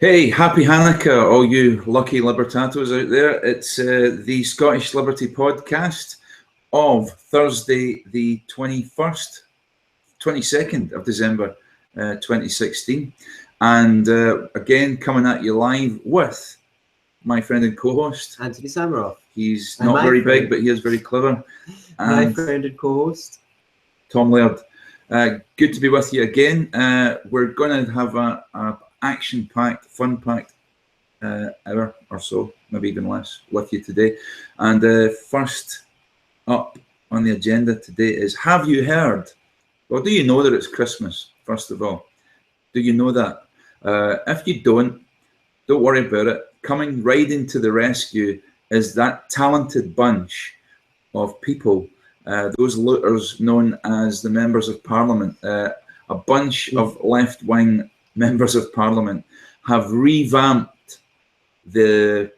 Hey, happy Hanukkah, all you lucky libertatos out there. It's the Scottish Liberty podcast of Thursday, the 22nd of December, 2016. And again, coming at you live with my friend and co-host, Antony Sammeroff. He's not very big, but he is very clever. My friend and co-host, Tom Laird. Good to be with you again. We're going to have a action-packed, fun-packed hour or so, maybe even less, with you today. And first up on the agenda today is, have you heard? Well, do you know that it's Christmas, first of all? Do you know that? If you don't worry about it. Coming riding to the rescue is that talented bunch of people, those looters known as the members of Parliament. A bunch of left-wing members of Parliament have revamped the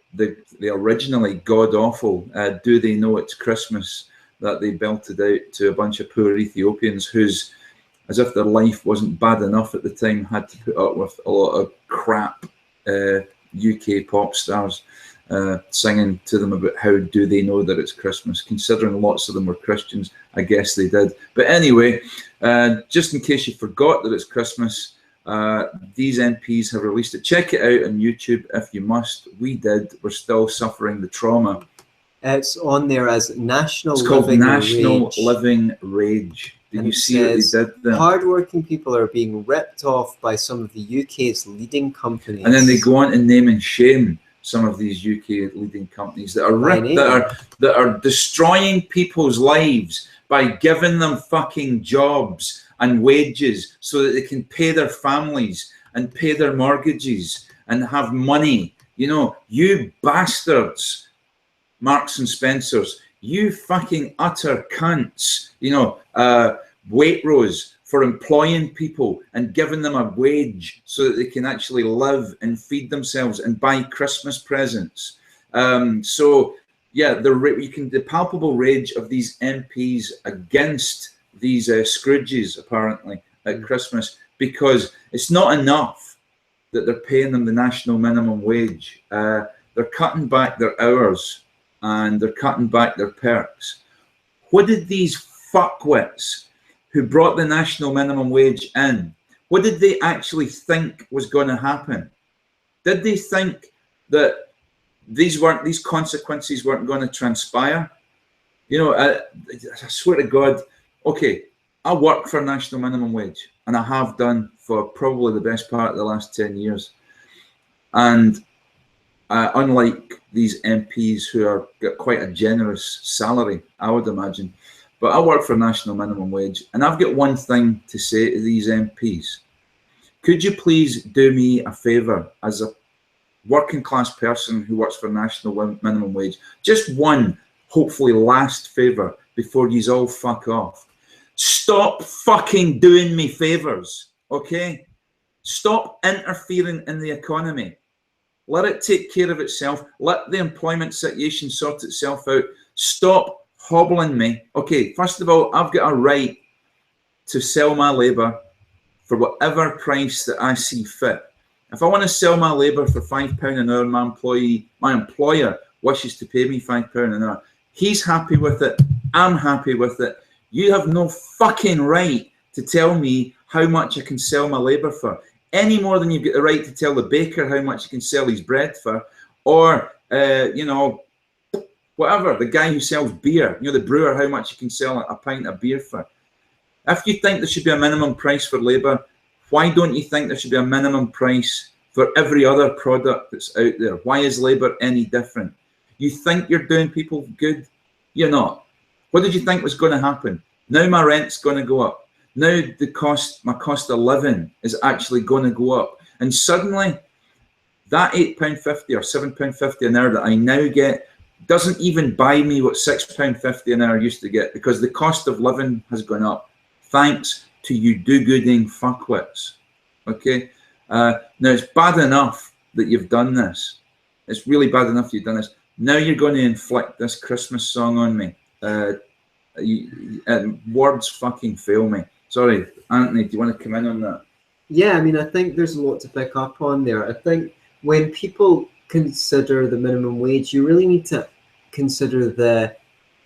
originally god-awful Do They Know It's Christmas that they belted out to a bunch of poor Ethiopians who's, as if their life wasn't bad enough at the time, had to put up with a lot of crap UK pop stars singing to them about how do they know that it's Christmas. Considering lots of them were Christians, I guess they did. But anyway, just in case you forgot that it's Christmas, these MPs have released it. Check it out on YouTube if you must. We did. We're still suffering the trauma. It's on there as National It's called Living National Rage. Living Rage. Did And you it see what they says, did there? hardworking people are being ripped off by some of the UK's leading companies. And then they go on to name and shame some of these UK leading companies that are that are destroying people's lives by giving them fucking jobs and wages so that they can pay their families and pay their mortgages and have money. You know, you bastards, Marks and Spencers, you fucking utter cunts, you know, Waitrose for employing people and giving them a wage so that they can actually live and feed themselves and buy Christmas presents. So yeah, the palpable rage of these MPs against these Scrooges apparently at Christmas, because it's not enough that they're paying them the national minimum wage. They're cutting back their hours and they're cutting back their perks. What did these fuckwits who brought the national minimum wage in, what did they actually think was going to happen? Did they think that these consequences weren't going to transpire? You know, I swear to God, okay, I work for national minimum wage, and I have done for probably the best part of the last 10 years. And unlike these MPs who are got quite a generous salary, I would imagine, but I work for national minimum wage, and I've got one thing to say to these MPs. Could you please do me a favour as a working class person who works for national minimum wage? Just one, hopefully last favour before yous all fuck off. Stop fucking doing me favours, okay? Stop interfering in the economy. Let it take care of itself. Let the employment situation sort itself out. Stop hobbling me. Okay, first of all, I've got a right to sell my labour for whatever price that I see fit. If I want to sell my labour for £5 an hour, my employer wishes to pay me £5 an hour. He's happy with it. I'm happy with it. You have no fucking right to tell me how much I can sell my labour for, any more than you've got the right to tell the baker how much he can sell his bread for, or you know, whatever, the guy who sells beer, you know, the brewer, how much you can sell a pint of beer for. If you think there should be a minimum price for labour, why don't you think there should be a minimum price for every other product that's out there? Why is labour any different? You think you're doing people good? You're not. What did you think was going to happen? Now my rent's going to go up. Now my cost of living is actually going to go up. And suddenly that £8.50 or £7.50 an hour that I now get doesn't even buy me what £6.50 an hour used to get, because the cost of living has gone up thanks to you do-gooding fuckwits. Okay? Now it's bad enough that you've done this. It's really bad enough you've done this. Now you're going to inflict this Christmas song on me. Words fucking fail me. Sorry, Anthony, do you want to come in on that? Yeah, I mean, I think there's a lot to pick up on there. I think when people consider the minimum wage, you really need to consider the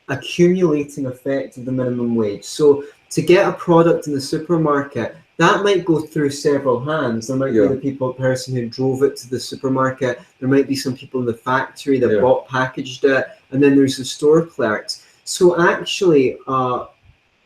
accumulating effect of the minimum wage. So to get a product in the supermarket, that might go through several hands. There might be the person who drove it to the supermarket. There might be some people in the factory that packaged it, and then there's the store clerks. So actually,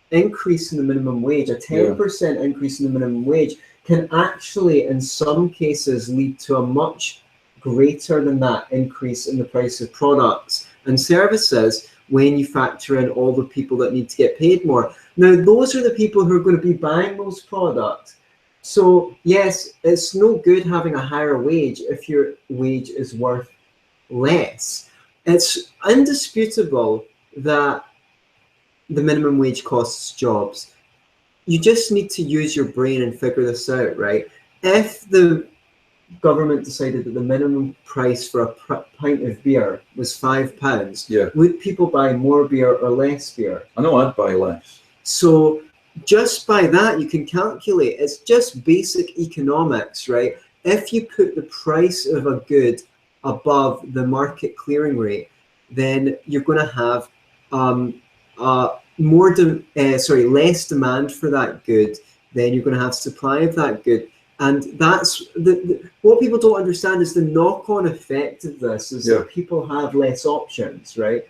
increase in the minimum wage, a 10% increase in the minimum wage, can actually, in some cases, lead to a much greater than that increase in the price of products and services when you factor in all the people that need to get paid more. Now, those are the people who are going to be buying those products. So, yes, it's no good having a higher wage if your wage is worth less. It's indisputable that the minimum wage costs jobs. You just need to use your brain and figure this out, right? If the government decided that the minimum price for a pint of beer was £5, would people buy more beer or less beer? I know I'd buy less. So just by that, you can calculate. It's just basic economics, right? If you put the price of a good above the market clearing rate, then you're going to have less demand for that good. Then you're going to have supply of that good. And that's what people don't understand is the knock-on effect of this is that people have less options, right?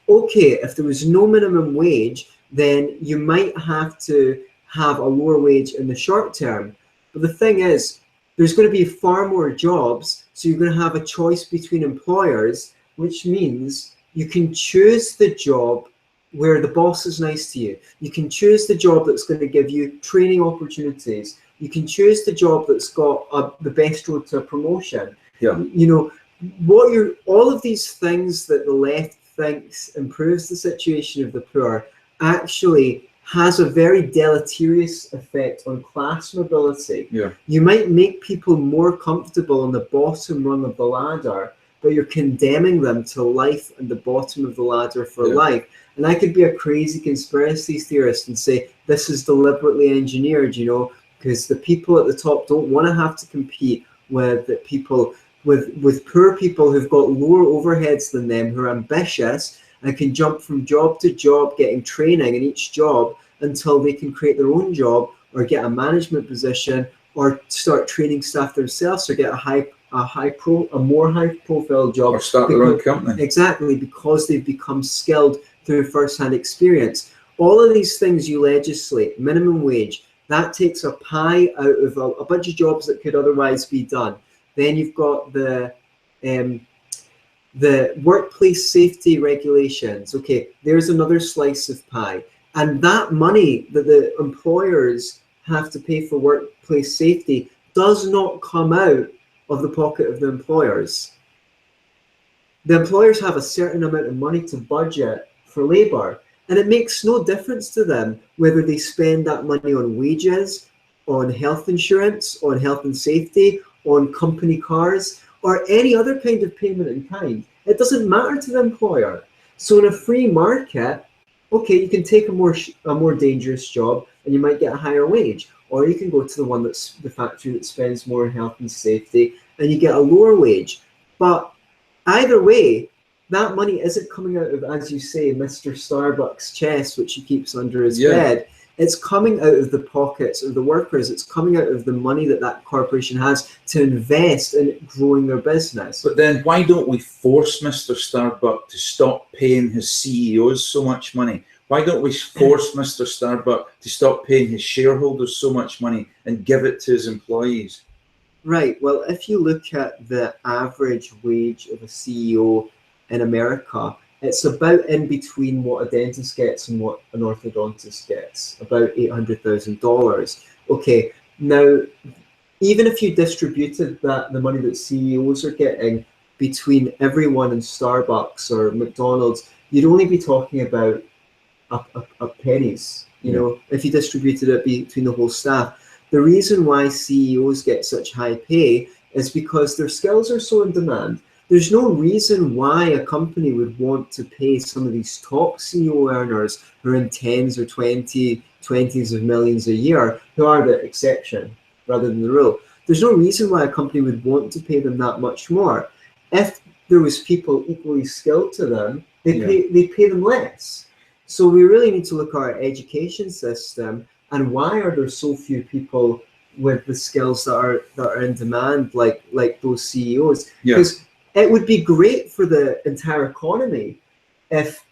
Okay, if there was no minimum wage, then you might have to have a lower wage in the short term. But the thing is, there's going to be far more jobs, so you're going to have a choice between employers, which means you can choose the job where the boss is nice to you. You can choose the job that's going to give you training opportunities. You can choose the job that's got the best road to a promotion. You know, all of these things that the left thinks improves the situation of the poor actually has a very deleterious effect on class mobility. You might make people more comfortable on the bottom rung of the ladder, but you're condemning them to life at the bottom of the ladder for life. And I could be a crazy conspiracy theorist and say this is deliberately engineered, you know, because the people at the top don't want to have to compete with the people, with poor people who've got lower overheads than them, who are ambitious and can jump from job to job, getting training in each job until they can create their own job or get a management position or start training staff themselves or get a more high profile job or start their own company. Exactly, because they've become skilled through first-hand experience. All of these things you legislate, minimum wage, that takes a pie out of a bunch of jobs that could otherwise be done. Then you've got the workplace safety regulations. Okay, there's another slice of pie. And that money that the employers have to pay for workplace safety does not come out of the pocket of the employers. The employers have a certain amount of money to budget for labour, and it makes no difference to them whether they spend that money on wages, on health insurance, on health and safety, on company cars, or any other kind of payment in kind. It doesn't matter to the employer. So in a free market, okay, you can take a more dangerous job and you might get a higher wage, or you can go to the one that's the factory that spends more on health and safety and you get a lower wage. But either way, that money isn't coming out of, as you say, Mr. Starbucks' chest, which he keeps under his bed. It's coming out of the pockets of the workers. It's coming out of the money that corporation has to invest in growing their business. But then why don't we force Mr. Starbucks to stop paying his CEOs so much money? Why don't we force Mr. Starbucks to stop paying his shareholders so much money and give it to his employees? Right. Well, if you look at the average wage of a CEO in America, it's about in between what a dentist gets and what an orthodontist gets, about $800,000. Okay, now, even if you distributed the money that CEOs are getting between everyone in Starbucks or McDonald's, you'd only be talking about a pennies, you know, if you distributed it between the whole staff. The reason why CEOs get such high pay is because their skills are so in demand. There's no reason why a company would want to pay some of these top CEO earners who are in tens or 20s of millions a year, who are the exception. rather than the rule. There's no reason why a company would want to pay them that much more. If there was people equally skilled to them, they pay them less. So we really need to look at our education system and why are there so few people with the skills that are in demand, like those CEOs? Because it would be great for the entire economy if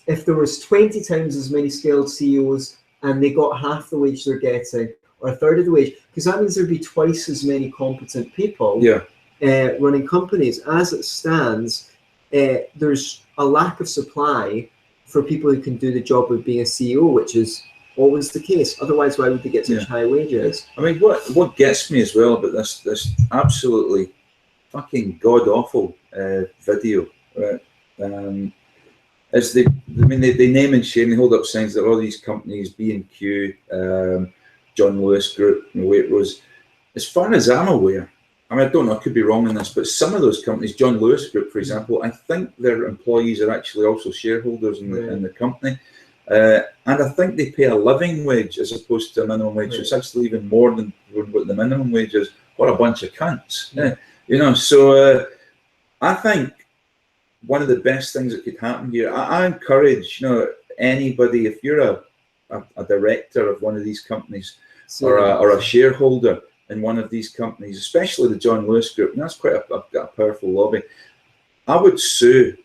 there was 20 times as many skilled CEOs and they got half the wage they're getting, or a third of the wage, because that means there'd be twice as many competent people running companies. As it stands, there's a lack of supply for people who can do the job of being a CEO, which is always the case. Otherwise, why would they get such high wages? I mean, what gets me as well about this absolutely fucking god awful video, right? Is they name and shame, they hold up signs that all these companies, B&Q, John Lewis Group, Waitrose, as far as I'm aware, I mean, I don't know, I could be wrong in this, but some of those companies, John Lewis Group, for example, I think their employees are actually also shareholders in the company. And I think they pay a living wage as opposed to a minimum wage. So it's actually even more than what the minimum wage is. What a bunch of cunts. You know, so I think one of the best things that could happen here, I encourage, you know, anybody, if you're a director of one of these companies or a shareholder in one of these companies, especially the John Lewis Group, and that's quite a powerful lobby, I would sue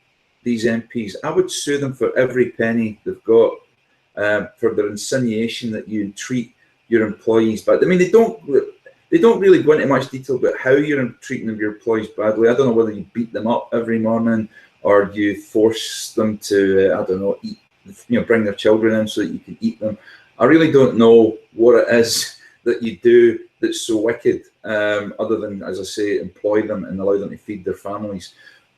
these MPs. I would sue them for every penny they've got, for their insinuation that you treat your employees bad. I mean, they don't really go into much detail about how you're treating your employees badly. I don't know whether you beat them up every morning or you force them to, I don't know, eat, you know, bring their children in so that you can eat them. I really don't know what it is that you do that's so wicked, other than, as I say, employ them and allow them to feed their families.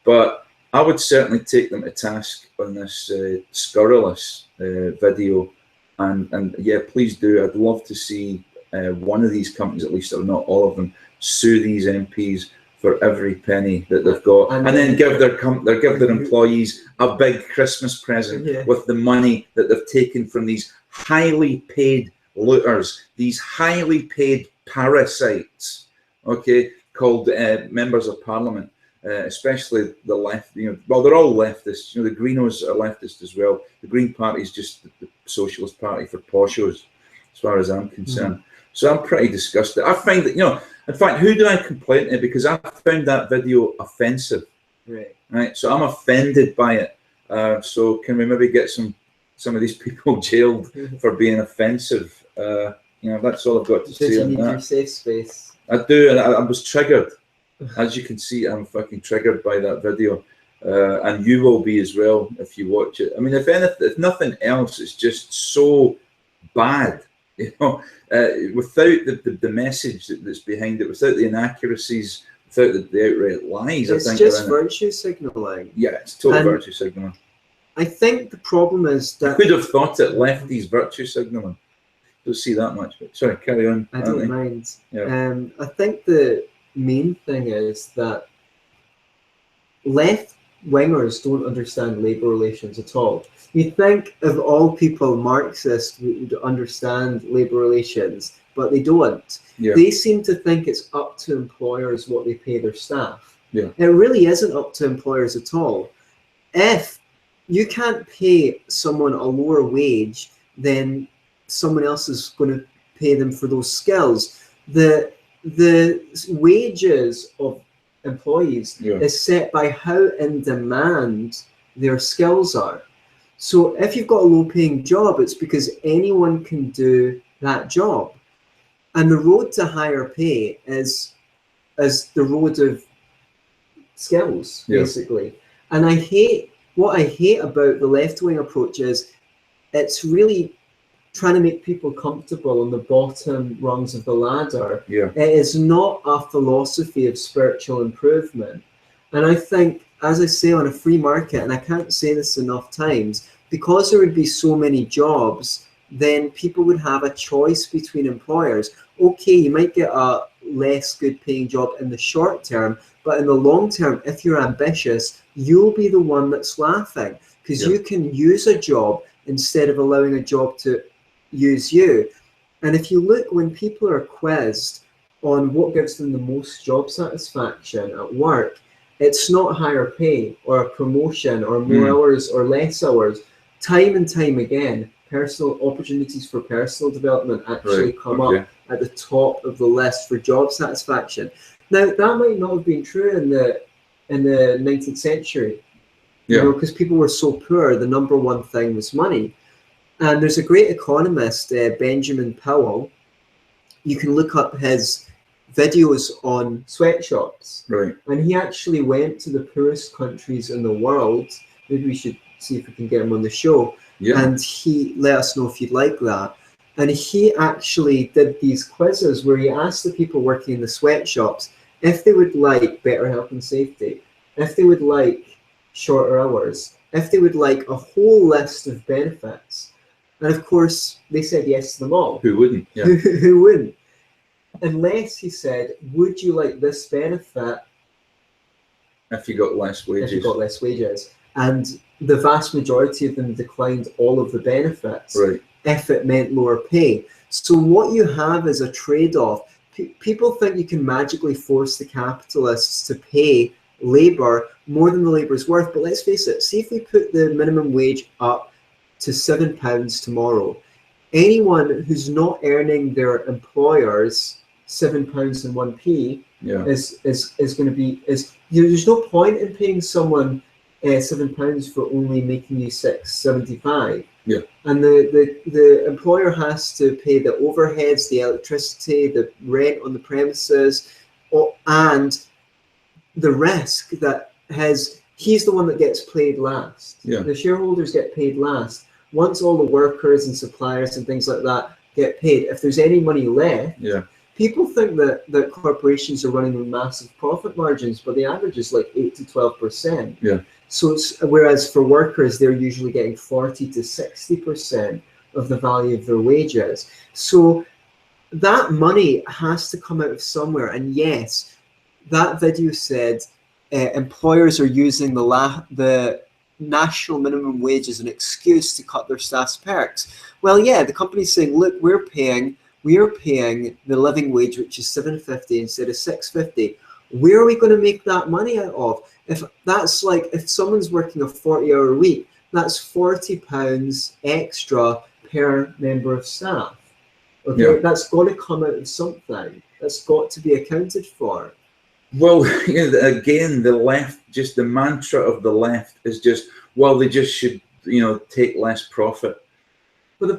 But I would certainly take them to task on this scurrilous video, and yeah, please do. I'd love to see one of these companies, at least, or not all of them, sue these MPs for every penny that they've got, and then give their employees a big Christmas present with the money that they've taken from these highly paid looters, these highly paid parasites, okay, called members of Parliament. Especially the left, you know, well, they're all leftists. You know, the Greenos are leftist as well. The Green Party is just the Socialist Party for poshos, as far as I'm concerned. So I'm pretty disgusted. I find that, you know, in fact, who do I complain to? Because I found that video offensive. Right. So I'm offended by it. So can we maybe get some of these people jailed for being offensive? You know, that's all I've got to say on that. Your safe space. I do, and I was triggered. As you can see, I'm fucking triggered by that video, and you will be as well if you watch it. I mean, if nothing else, it's just so bad, you know, without the message that's behind it, without the inaccuracies, without the outright lies. It's just virtue signaling. Yeah, it's total virtue signaling. I think the problem is that I could have thought it lefties virtue signaling. Don't see that much, but sorry, carry on. I don't mind. Yeah. I think the main thing is that left-wingers don't understand labour relations at all. You think of all people, Marxists would understand labour relations, but they don't. They seem to think it's up to employers what they pay their staff. It really isn't up to employers at all. If you can't pay someone a lower wage, then someone else is going to pay them for those skills. The wages of employees is set by how in demand their skills are. So if you've got a low-paying job, it's because anyone can do that job. And the road to higher pay is the road of skills, basically. And what I hate about the left-wing approach is it's really trying to make people comfortable on the bottom rungs of the ladder. It is not a philosophy of spiritual improvement. And I think, as I say, on a free market, and I can't say this enough times, because there would be so many jobs, then people would have a choice between employers. Okay, you might get a less good paying job in the short term, but in the long term, if you're ambitious, you'll be the one that's laughing, because you can use a job instead of allowing a job to use you. And if you look, when people are quizzed on what gives them the most job satisfaction at work, it's not higher pay or a promotion or more hours or less hours. Time and time again, personal opportunities for personal development actually come up at the top of the list for job satisfaction. Now, that might not have been true in the 19th century, you know, because people were so poor. The number one thing was money. And there's a great economist, Benjamin Powell. You can look up his videos on sweatshops. Right. And he actually went to the poorest countries in the world. Maybe we should see if we can get him on the show. Yeah. And he let us know if you'd like that. And he actually did these quizzes where he asked the people working in the sweatshops if they would like better health and safety, if they would like shorter hours, if they would like a whole list of benefits. And of course, they said yes to them all. Who wouldn't? Yeah. Who wouldn't? Unless, he said, would you like this benefit if you got less wages? If you got less wages. And the vast majority of them declined all of the benefits if it meant lower pay. So what you have is a trade-off. People think you can magically force the capitalists to pay labor more than the labor is worth. But let's face it, see if we put the minimum wage up to £7 tomorrow. Anyone who's not earning their employers £7 and 1p is going to be, you know, there's no point in paying someone £7 for only making you £6.75. Yeah. And the employer has to pay the overheads, the electricity, the rent on the premises, and the risk that he's the one that gets paid last. Yeah. The shareholders get paid last. Once all the workers and suppliers and things like that get paid, if there's any money left, people think that corporations are running with massive profit margins, but the average is like 8 to 12%. Yeah. So whereas for workers, they're usually getting 40 to 60% of the value of their wages. So that money has to come out of somewhere. And yes, that video said employers are using the national minimum wage as an excuse to cut their staff's perks. Well, yeah, the company's saying, look, we are paying the living wage, which is $7.50 instead of $6.50. Where are we going to make that money out of? If that's like, if someone's working a 40-hour week, that's £40 extra per member of staff. Okay, that's got to come out of something. That's got to be accounted for. Well, again, the left, just the mantra of the left is just, well, they just should, take less profit. But the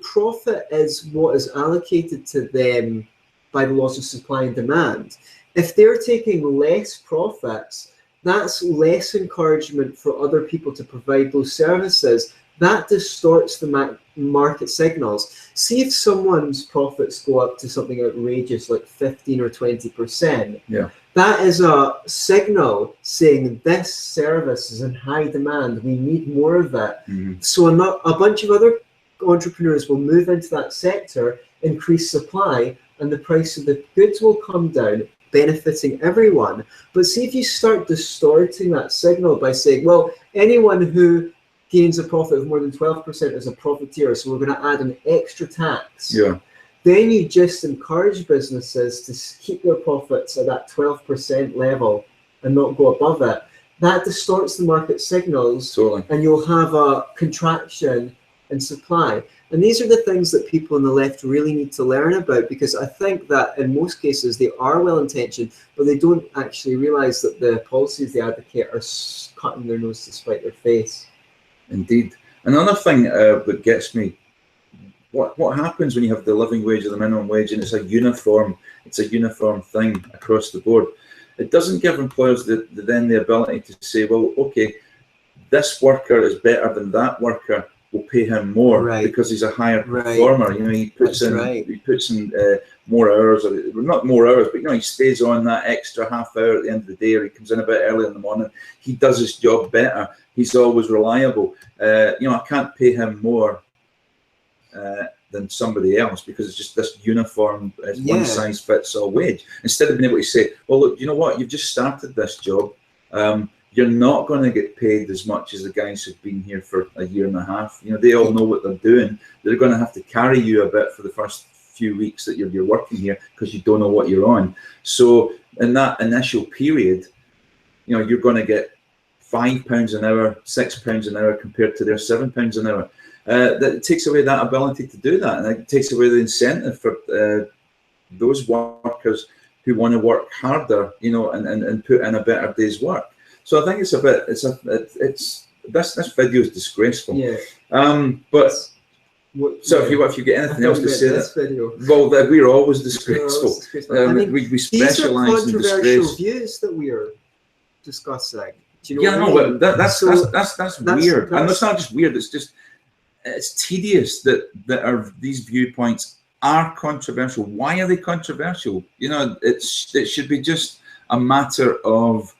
profit is what is allocated to them by the laws of supply and demand. If they're taking less profits, that's less encouragement for other people to provide those services. That distorts the market signals. See if someone's profits go up to something outrageous like 15 or 20%. Yeah. That is a signal saying this service is in high demand. We need more of it. Mm-hmm. So a bunch of other entrepreneurs will move into that sector, increase supply, and the price of the goods will come down, benefiting everyone. But see if you start distorting that signal by saying, well, anyone who gains a profit of more than 12% is a profiteer, so we're going to add an extra tax. Yeah. Then you just encourage businesses to keep their profits at that 12% level and not go above it. That distorts the market signals, and you'll have a contraction in supply. And these are the things that people on the left really need to learn about, because I think that in most cases they are well-intentioned, but they don't actually realize that the policies they advocate are cutting their nose to spite their face. Indeed. Another thing that gets me, what happens when you have the living wage or the minimum wage and it's a uniform thing across the board? It doesn't give employers then the ability to say, well, okay, this worker is better than that worker, we'll pay him more because he's a higher performer. He puts in more hours, or not more hours, but he stays on that extra half hour at the end of the day, or he comes in a bit early in the morning. He does his job better. He's always reliable. I can't pay him more than somebody else because it's just this uniform, one size fits all wage. Instead of being able to say, well, look, you know what? You've just started this job. You're not going to get paid as much as the guys who've been here for a year and a half. They all know what they're doing. They're going to have to carry you a bit for the first few weeks that you're working here because you don't know what you're on. So in that initial period, you know, you're going to get £5 an hour, £6 an hour compared to their £7 an hour. That takes away that ability to do that, and it takes away the incentive for those workers who want to work harder, you know, and put in a better day's work. So I think it's a bit, this video is disgraceful. Yeah. But so if you get anything else to say, well, that we're always disgraceful. I mean, we specialise in disgrace. These are controversial views that we are discussing. Do you know yeah, what no, I mean? but that's weird. And it's not just weird. It's tedious that these viewpoints are controversial. Why are they controversial? You know, it should be just a matter of,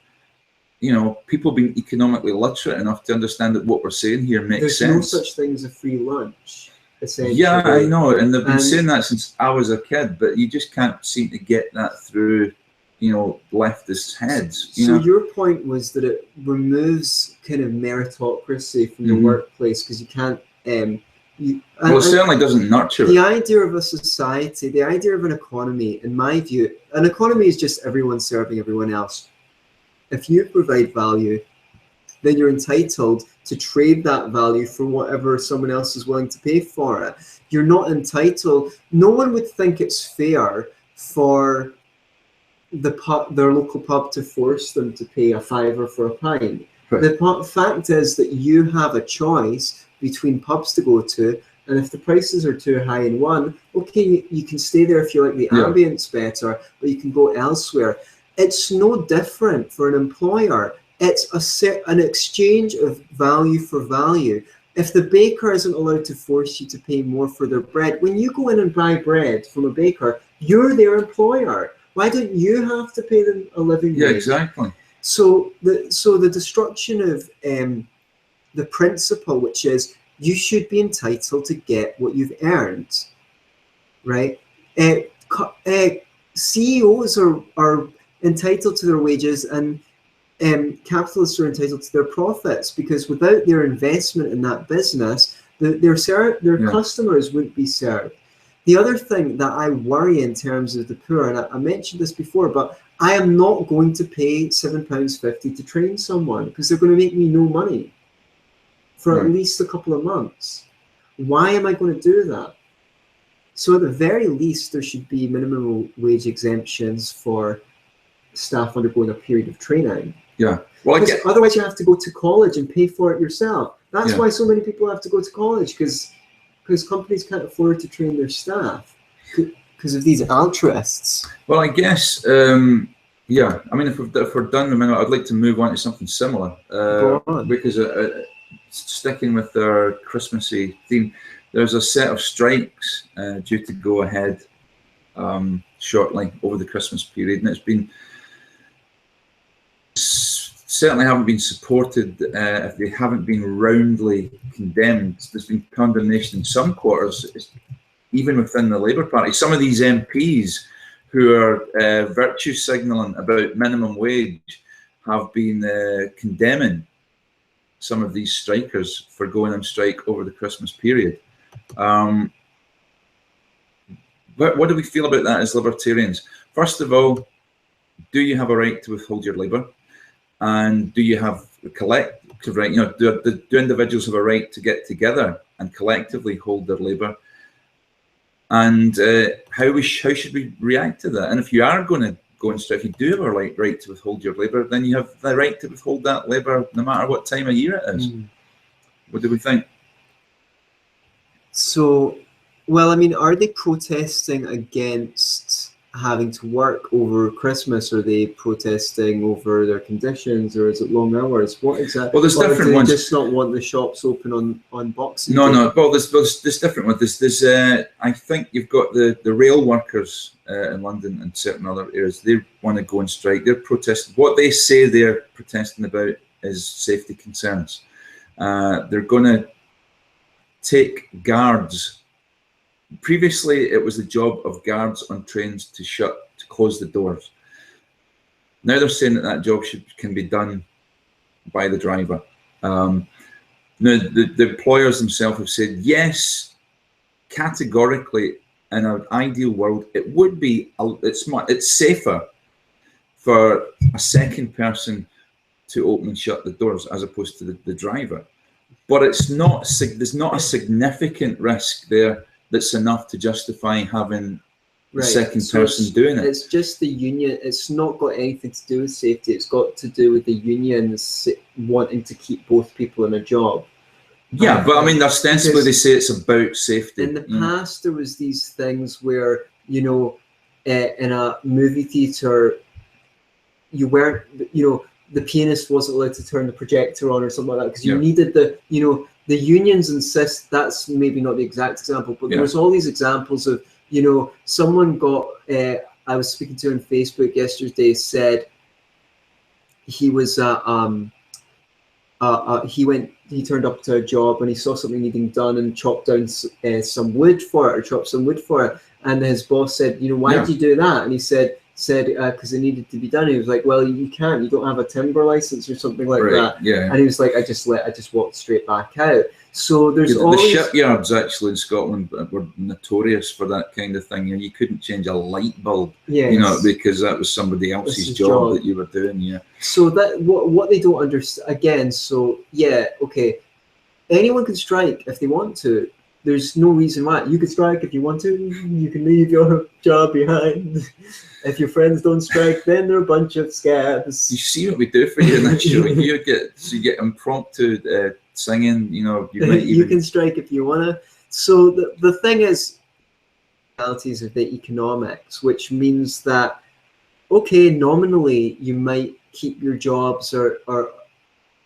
you know, people being economically literate enough to understand that what we're saying here makes sense. There's no such thing as a free lunch, essentially. Yeah, I know, and they've been saying that since I was a kid, but you just can't seem to get that through, you know, leftist heads. So your point was that it removes kind of meritocracy from the workplace, because you can't. Well, it certainly doesn't nurture the idea of a society, the idea of an economy, in my view, an economy is just everyone serving everyone else. If you provide value, then you're entitled to trade that value for whatever someone else is willing to pay for it. You're not entitled. No one would think it's fair for their local pub to force them to pay a £5 for a pint. Right. The fact is that you have a choice between pubs to go to, and if the prices are too high in one, okay, you can stay there if you like the ambience better, but you can go elsewhere. It's no different for an employer. It's an exchange of value for value. If the baker isn't allowed to force you to pay more for their bread, when you go in and buy bread from a baker, you're their employer. Why don't you have to pay them a living wage? Yeah, exactly. So the destruction of the principle, which is you should be entitled to get what you've earned, right? CEOs are entitled to their wages, and capitalists are entitled to their profits, because without their investment in that business, their customers wouldn't be served. The other thing that I worry in terms of the poor, and I mentioned this before, but I am not going to pay £7.50 to train someone, because they're going to make me no money for at least a couple of months. Why am I going to do that? So at the very least, there should be minimum wage exemptions for staff undergoing a period of training. Yeah. Well, otherwise you have to go to college and pay for it yourself. That's why so many people have to go to college, because companies can't afford to train their staff because of these altruists. Well, I guess, yeah. I mean, if we're done the minute, I'd like to move on to something similar. Go on. Because sticking with our Christmassy theme, there's a set of strikes due to go ahead shortly over the Christmas period, and it's been certainly haven't been supported. If they haven't been roundly condemned, there's been condemnation in some quarters, even within the Labour Party. Some of these MPs who are virtue signalling about minimum wage have been condemning some of these strikers for going on strike over the Christmas period. What do we feel about that as libertarians? First of all, do you have a right to withhold your labour? And do you have a collective right? You know, do individuals have a right to get together and collectively hold their labour? And how should we react to that? And if you are going to go on strike, if you do have a right to withhold your labour, then you have the right to withhold that labour no matter what time of year it is. What do we think? So, well, I mean, are they protesting against having to work over Christmas? Are they protesting over their conditions, or is it long hours? What exactly? Well, there's different ones. Just not want the shops open on Boxing Day? No. Well, there's different ones. There's I think you've got the rail workers in London and certain other areas. They want to go on strike. They're protesting. What they say they're protesting about is safety concerns. They're going to take guards. Previously, it was the job of guards on trains to close the doors. Now they're saying that job can be done by the driver. Now, the employers themselves have said, yes, categorically, in an ideal world, it would be, it's safer for a second person to open and shut the doors as opposed to the driver. But it's not, there's not a significant risk there that's enough to justify having the second person doing it. It's just the union. It's not got anything to do with safety. It's got to do with the unions wanting to keep both people in a job. Yeah, but I mean, ostensibly they say it's about safety. In the past, there was these things where, you know, in a movie theater, you weren't, you know, the pianist wasn't allowed to turn the projector on or something like that because you needed the, you know, the unions insist. That's maybe not the exact example, but there was all these examples of, you know, someone got, I was speaking to on Facebook yesterday, said he was, he turned up to a job and he saw something needing done and chopped down some wood for it, or chopped some wood for it. And his boss said, you know, why did you do that? And he said, because it needed to be done. He was like, well, you can't, you don't have a timber license or something like that. Yeah. And he was like, I just walked straight back out. So there's always... The shipyards actually in Scotland were notorious for that kind of thing. You couldn't change a light bulb, you know, because that was somebody else's job that you were doing. So that what they don't understand, again, so okay, anyone can strike if they want to. There's no reason why. You could strike if you want to. You can leave your job behind. If your friends don't strike, then they're a bunch of scabs. You see what we do for you in that show. You get impromptu singing. You know, you can strike if you wanna. So the thing is, realities of the economics, which means that okay, nominally you might keep your jobs, but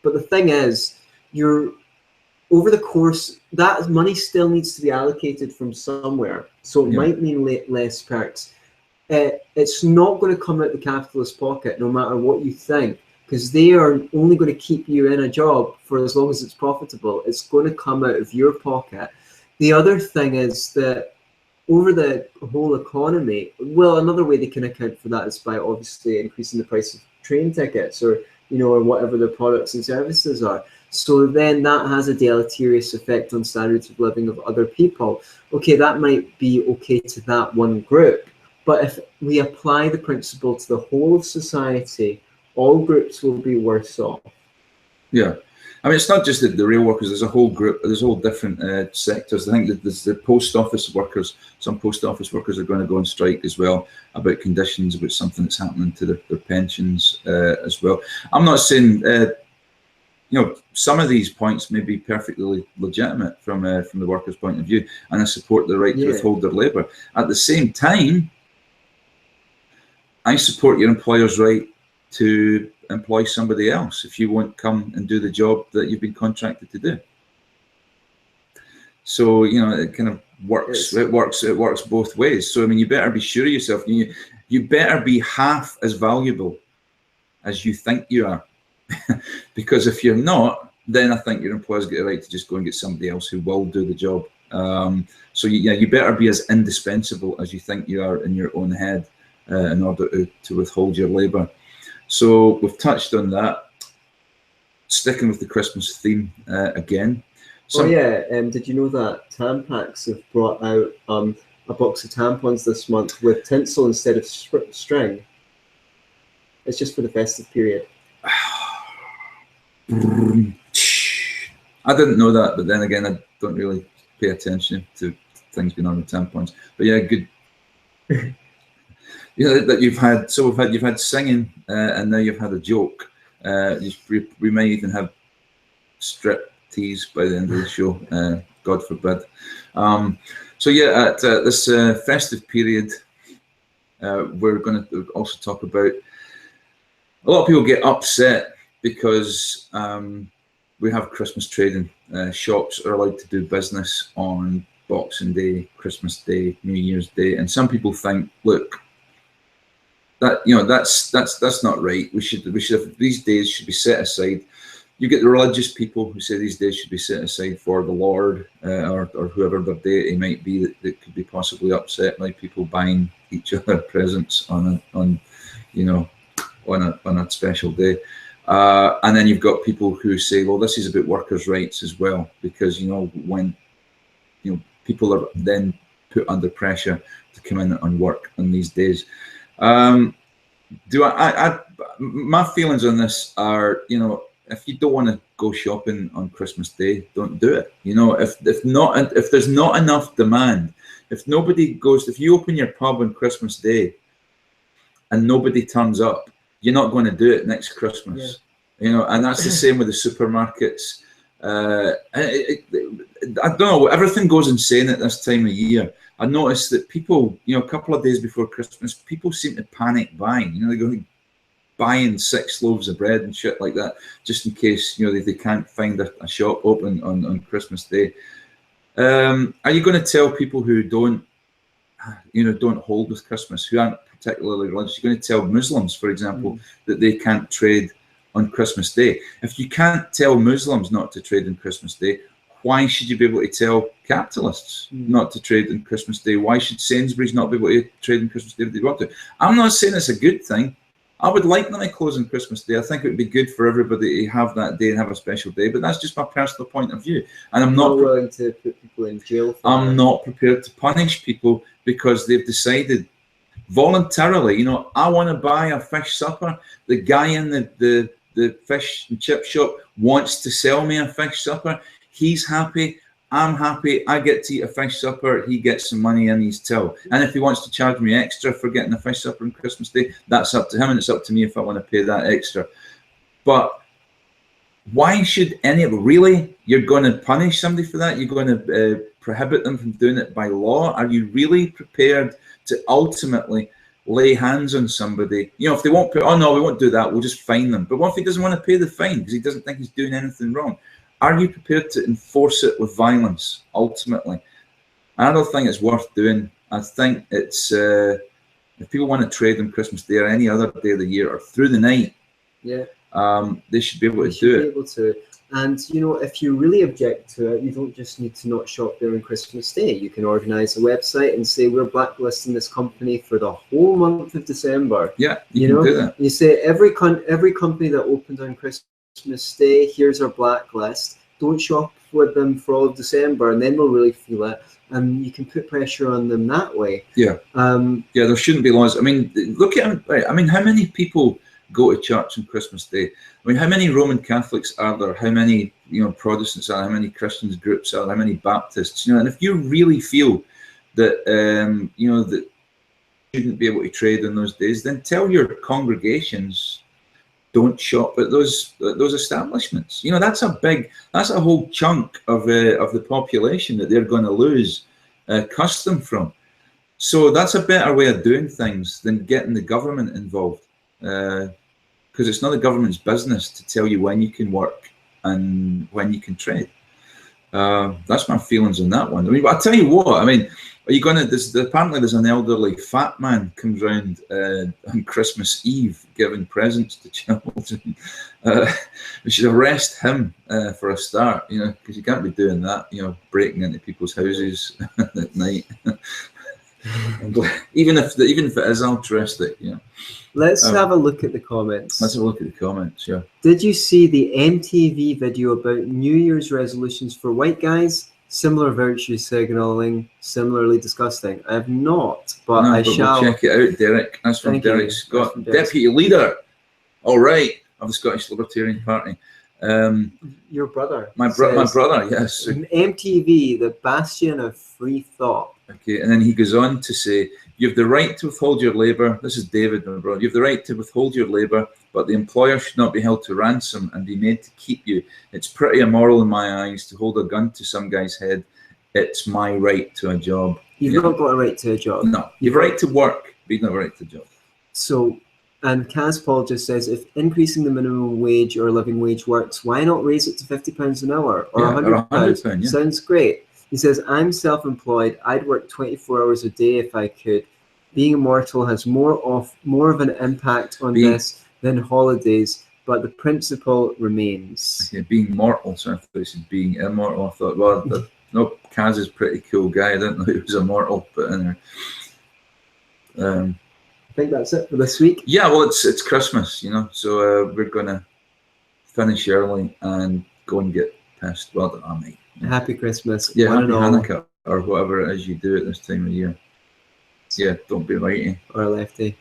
the thing is, over the course, that money still needs to be allocated from somewhere. So it might mean less perks. It's not going to come out the capitalist pocket, no matter what you think, because they are only going to keep you in a job for as long as it's profitable. It's going to come out of your pocket. The other thing is that over the whole economy, well, another way they can account for that is by obviously increasing the price of train tickets, or or whatever their products and services are. So then that has a deleterious effect on standards of living of other people. Okay, that might be okay to that one group, but if we apply the principle to the whole of society, all groups will be worse off. Yeah, I mean, it's not just the rail workers. There's a whole group. There's all different sectors. I think that there's the post office workers. Some post office workers are going to go on strike as well about conditions, about something that's happening to their pensions as well. I'm not saying, some of these points may be perfectly legitimate from the workers' point of view, and I support the right to withhold their labour. At the same time, I support your employer's right to employ somebody else if you won't come and do the job that you've been contracted to do. So it kind of works. It works both ways. So I mean, you better be sure of yourself. You better be half as valuable as you think you are, because if you're not, then I think your employer's got the right to just go and get somebody else who will do the job. So you better be as indispensable as you think you are in your own head in order to withhold your labour. So we've touched on that. Sticking with the Christmas theme again. Did you know that Tampax have brought out a box of tampons this month with tinsel instead of string? It's just for the festive period. I didn't know that, but then again, I don't really pay attention to things going on with tampons. But yeah, good. That you've had singing, and now you've had a joke. We may even have strip tease by the end of the show. God forbid. So yeah, at this festive period, we're going to also talk about. A lot of people get upset because we have Christmas trading. Shops are allowed to do business on Boxing Day, Christmas Day, New Year's Day, and some people think, look, that's not right. We should have, these days should be set aside. You get the religious people who say these days should be set aside for the Lord or whoever their deity might be that could be possibly upset by people buying each other presents on a special day. And then you've got people who say, well, this is about workers' rights as well, because when people are then put under pressure to come in and work on these days. My feelings on this are, you know, if you don't want to go shopping on Christmas Day, don't do it. You know, if there's not enough demand, if nobody goes, if you open your pub on Christmas Day and nobody turns up, you're not going to do it next Christmas. Yeah. You know, and that's the same with the supermarkets. I don't know, everything goes insane at this time of year. I noticed that people, you know, a couple of days before Christmas, people seem to panic buying. You know, they go buying 6 loaves of bread and shit like that, just in case, you know, they can't find a shop open on Christmas Day. Are you going to tell people who don't hold with Christmas, who aren't particularly religious, you're going to tell Muslims, for example, that they can't trade on Christmas Day? If you can't tell Muslims not to trade on Christmas Day, why should you be able to tell capitalists not to trade on Christmas Day? Why should Sainsbury's not be able to trade on Christmas Day if they want to? I'm not saying it's a good thing. I would like them to close on Christmas Day. I think it would be good for everybody to have that day and have a special day, but that's just my personal point of view. And I'm not willing to put people in jail for I'm not prepared to punish people because they've decided voluntarily, you know, I want to buy a fish supper. The guy in the fish and chip shop wants to sell me a fish supper. He's happy. I'm happy. I get to eat a fish supper. He gets some money in his till. And if he wants to charge me extra for getting a fish supper on Christmas Day, that's up to him, and it's up to me if I want to pay that extra. But why should really? You're going to punish somebody for that? You're going to prohibit them from doing it by law? Are you really prepared to ultimately lay hands on somebody? You know, if they won't pay, oh no, we won't do that, we'll just fine them. But what if he doesn't want to pay the fine because he doesn't think he's doing anything wrong? Are you prepared to enforce it with violence, ultimately? I don't think it's worth doing. I think it's, if people want to trade on Christmas Day or any other day of the year or through the night, they should be able to do it. And, you know, if you really object to it, you don't just need to not shop there on Christmas Day. You can organise a website and say, we're blacklisting this company for the whole month of December. Yeah, you can do that. You say, every company that opens on Christmas Day, here's our blacklist. Don't shop with them for all of December, and then they'll really feel it. And you can put pressure on them that way. Yeah. Yeah, there shouldn't be laws. I mean, look at, I mean, how many people go to church on Christmas Day? I mean, how many Roman Catholics are there? How many, you know, Protestants are there? How many Christians groups are there? How many Baptists? You know, and if you really feel that, you know, that you shouldn't be able to trade on those days, then tell your congregations, don't shop at those establishments. You know, that's a whole chunk of the population that they're going to lose custom from. So that's a better way of doing things than getting the government involved, because it's not the government's business to tell you when you can work and when you can trade. That's my feelings on that one. I mean, I'll tell you what, I mean, are you going to, apparently there's an elderly fat man comes round on Christmas Eve giving presents to children. We should arrest him for a start, you know, because you can't be doing that, you know, breaking into people's houses at night. even if it is altruistic, you know. Let's have a look at the comments. Let's have a look at the comments, yeah. Did you see the MTV video about New Year's resolutions for white guys? Similar virtue signaling, similarly disgusting. I have not, but I shall. We'll check it out, Derek. That's from Derek Scott, Deputy Leader, all right, of the Scottish Libertarian Party. Your brother. My brother, yes. MTV, the bastion of free thought. Okay, and then he goes on to say, you have the right to withhold your labour. This is David, my brother. You have the right to withhold your labour, but the employer should not be held to ransom and be made to keep you. It's pretty immoral in my eyes to hold a gun to some guy's head. It's my right to a job. You've not got a right to a job. No, you've a right to work, but you've not a right to a job. So, and Kaz Paul just says, if increasing the minimum wage or living wage works, why not raise it to £50 an hour or £100? Yeah. Sounds great. He says, I'm self-employed. I'd work 24 hours a day if I could. Being immortal has more of an impact on this than holidays, but the principle remains. Okay, being mortal, so I thought he said being immortal. I thought, well, no, Kaz is a pretty cool guy. I didn't know he was immortal, but anyway. I think that's it for this week. Yeah, well, it's Christmas, you know, so we're going to finish early and go and get pissed. Well done, mate. Happy Christmas. Yeah, happy Hanukkah. or whatever it is you do at this time of year. Yeah, don't be righty or a lefty.